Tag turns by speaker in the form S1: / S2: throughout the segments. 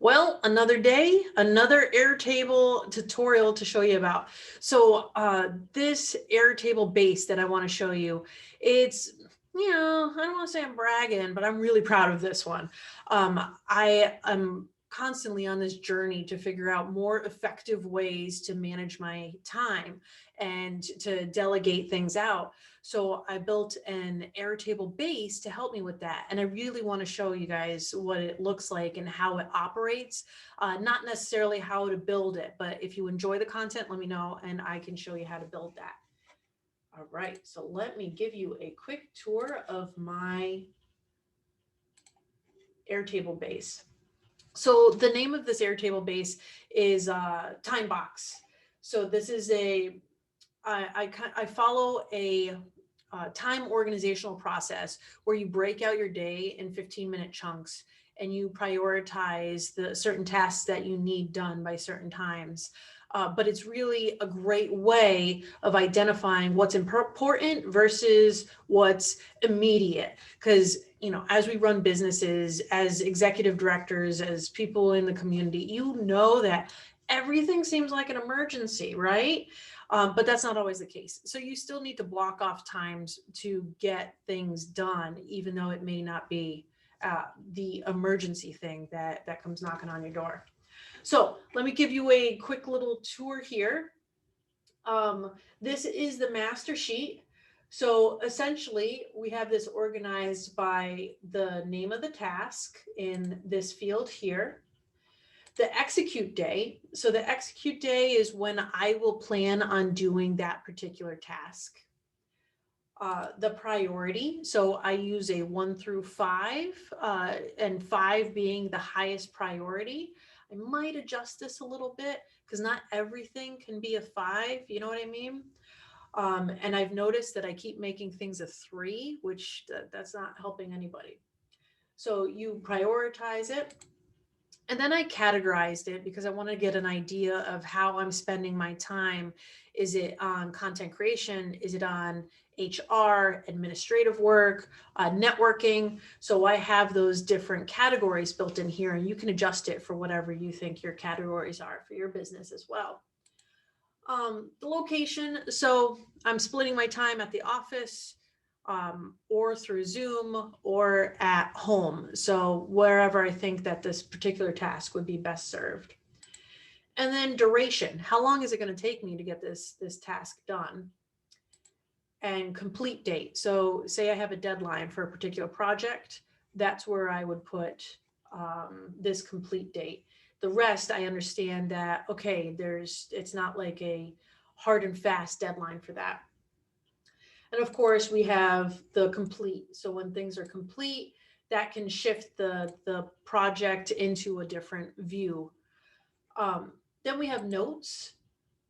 S1: Well, another day, another Airtable tutorial to show you about. So this Airtable base that I want to show you, it's, I don't want to say I'm bragging, but I'm really proud of this one. I am constantly on this journey to figure out more effective ways to manage my time and to delegate things out. So I built an Airtable base to help me with that. And I really want to show you guys what it looks like and how it operates. Not necessarily how to build it, but if you enjoy the content, let me know and I can show you how to build that. All right, so let me give you a quick tour of my Airtable base. So the name of this Airtable base is Time Box. So this is I follow a time organizational process where you break out your day in 15-minute chunks and you prioritize the certain tasks that you need done by certain times. But it's really a great way of identifying what's important versus what's immediate. Because, as we run businesses, as executive directors, as people in the community, that everything seems like an emergency, right? But that's not always the case. So you still need to block off times to get things done, even though it may not be the emergency thing that comes knocking on your door. So let me give you a quick little tour here. This is the master sheet. So essentially, we have this organized by the name of the task in this field here. The execute day. So the execute day is when I will plan on doing that particular task. The priority. So I use a 1 through 5, and 5 being the highest priority. I might adjust this a little bit because not everything can be a 5. You know what I mean? And I've noticed that I keep making things a 3, which that's not helping anybody. So you prioritize it. And then I categorized it because I want to get an idea of how I'm spending my time. Is it on content creation? Is it on HR, administrative work, networking? So I have those different categories built in here, and you can adjust it for whatever you think your categories are for your business as well. The location. So I'm splitting my time at the office, or through Zoom or at home. So wherever I think that this particular task would be best served. And then duration. How long is it going to take me to get this task done? And complete date. So say I have a deadline for a particular project. That's where I would put this complete date. The rest, I understand that, okay, it's not like a hard and fast deadline for that. And of course, we have the complete. So when things are complete, that can shift the project into a different view. Then we have notes.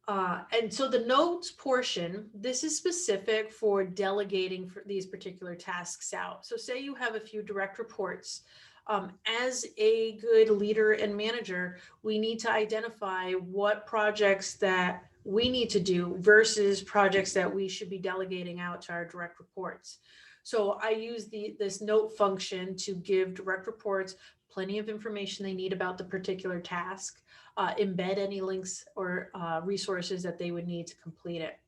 S1: And so the notes portion, this is specific for delegating for these particular tasks out. So say you have a few direct reports. As a good leader and manager, we need to identify what projects that we need to do versus projects that we should be delegating out to our direct reports. So I use this note function to give direct reports plenty of information they need about the particular task, embed any links or resources that they would need to complete it.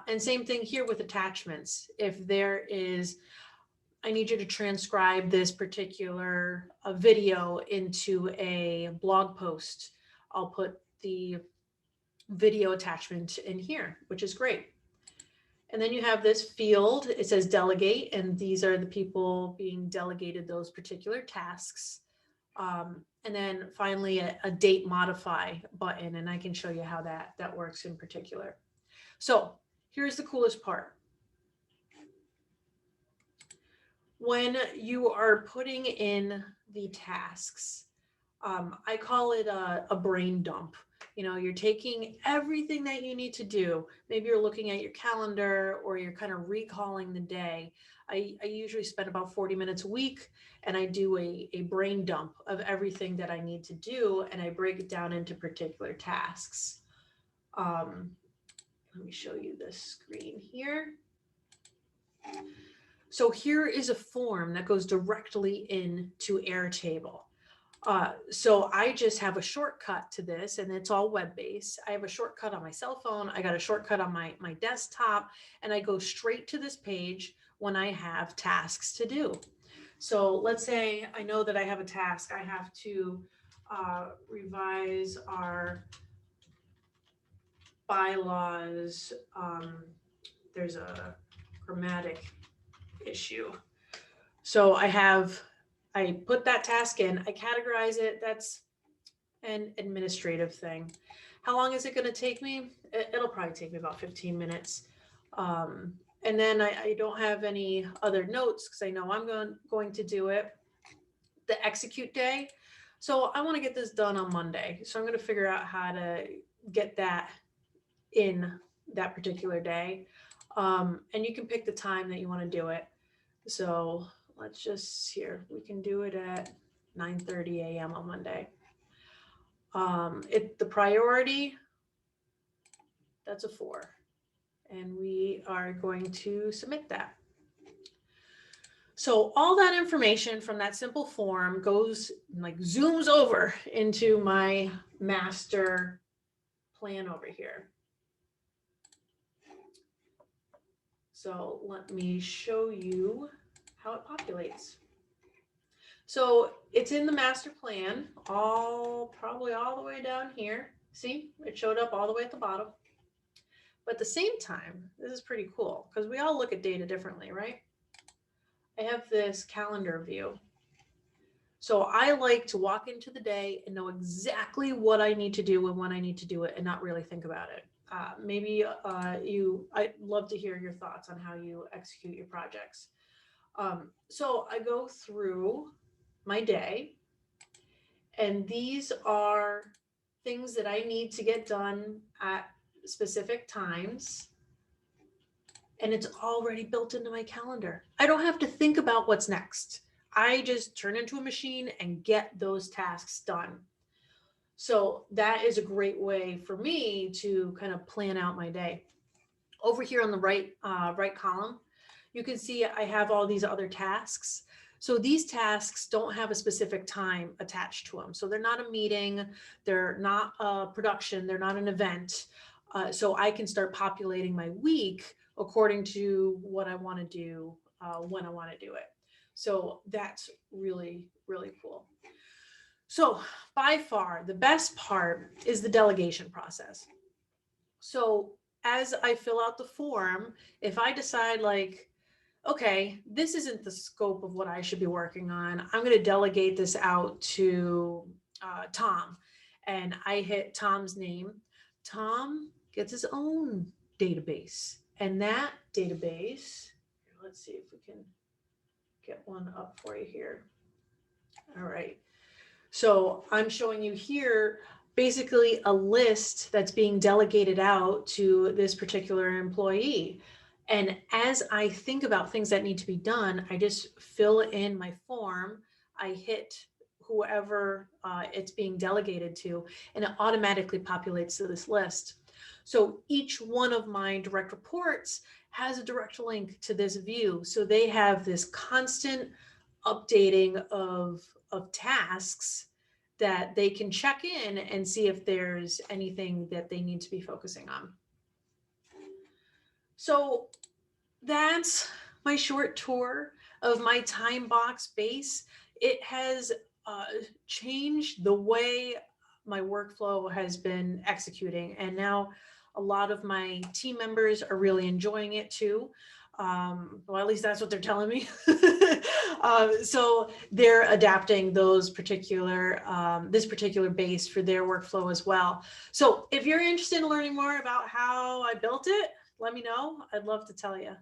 S1: And same thing here with attachments. If there is, I need you to transcribe this particular video into a blog post, I'll put the video attachment in here, which is great. And then you have this field, it says delegate, and these are the people being delegated those particular tasks. And then finally a date modify button, and I can show you how that works in particular. So here's the coolest part. When you are putting in the tasks, I call it a brain dump. You're taking everything that you need to do. Maybe you're looking at your calendar or you're kind of recalling the day. I usually spend about 40 minutes a week and I do a brain dump of everything that I need to do and I break it down into particular tasks. Let me show you this screen here. So here is a form that goes directly into Airtable. So I just have a shortcut to this, and it's all web-based. I have a shortcut on my cell phone. I got a shortcut on my desktop, and I go straight to this page when I have tasks to do. So let's say I know that I have a task. I have to revise our bylaws. There's a grammatic issue. So I put that task in, I categorize it. That's an administrative thing. How long is it going to take me? It'll probably take me about 15 minutes. And then I don't have any other notes because I know I'm going to do it. The execute day. So I want to get this done on Monday. So I'm going to figure out how to get that in that particular day. And you can pick the time that you want to do it. So let's just here, we can do it at 9:30 a.m. on Monday. The priority, that's a 4. And we are going to submit that. So all that information from that simple form goes like zooms over into my master plan over here. So let me show you how it populates. So it's in the master plan, probably all the way down here. See, it showed up all the way at the bottom. But at the same time, this is pretty cool because we all look at data differently, right? I have this calendar view. So I like to walk into the day and know exactly what I need to do and when I need to do it and not really think about it. I'd love to hear your thoughts on how you execute your projects. So I go through my day, and these are things that I need to get done at specific times. And it's already built into my calendar. I don't have to think about what's next. I just turn into a machine and get those tasks done. So that is a great way for me to kind of plan out my day. Over here on the right column, you can see I have all these other tasks. So these tasks don't have a specific time attached to them. So they're not a meeting, they're not a production, they're not an event. So I can start populating my week according to what I want to do when I want to do it. So that's really, really cool. So by far, the best part is the delegation process. So as I fill out the form, if I decide like, okay, this isn't the scope of what I should be working on, I'm going to delegate this out to Tom. And I hit Tom's name. Tom gets his own database. And that database, let's see if we can get one up for you here. All right. So I'm showing you here basically a list that's being delegated out to this particular employee. And as I think about things that need to be done, I just fill in my form. I hit whoever it's being delegated to, and it automatically populates to this list. So each one of my direct reports has a direct link to this view. So they have this constant updating of tasks that they can check in and see if there's anything that they need to be focusing on. So that's my short tour of my time box base. It has changed the way my workflow has been executing, and now a lot of my team members are really enjoying it too. Well, at least that's what they're telling me. So they're adapting those particular, this particular base for their workflow as well. So if you're interested in learning more about how I built it, let me know. I'd love to tell you.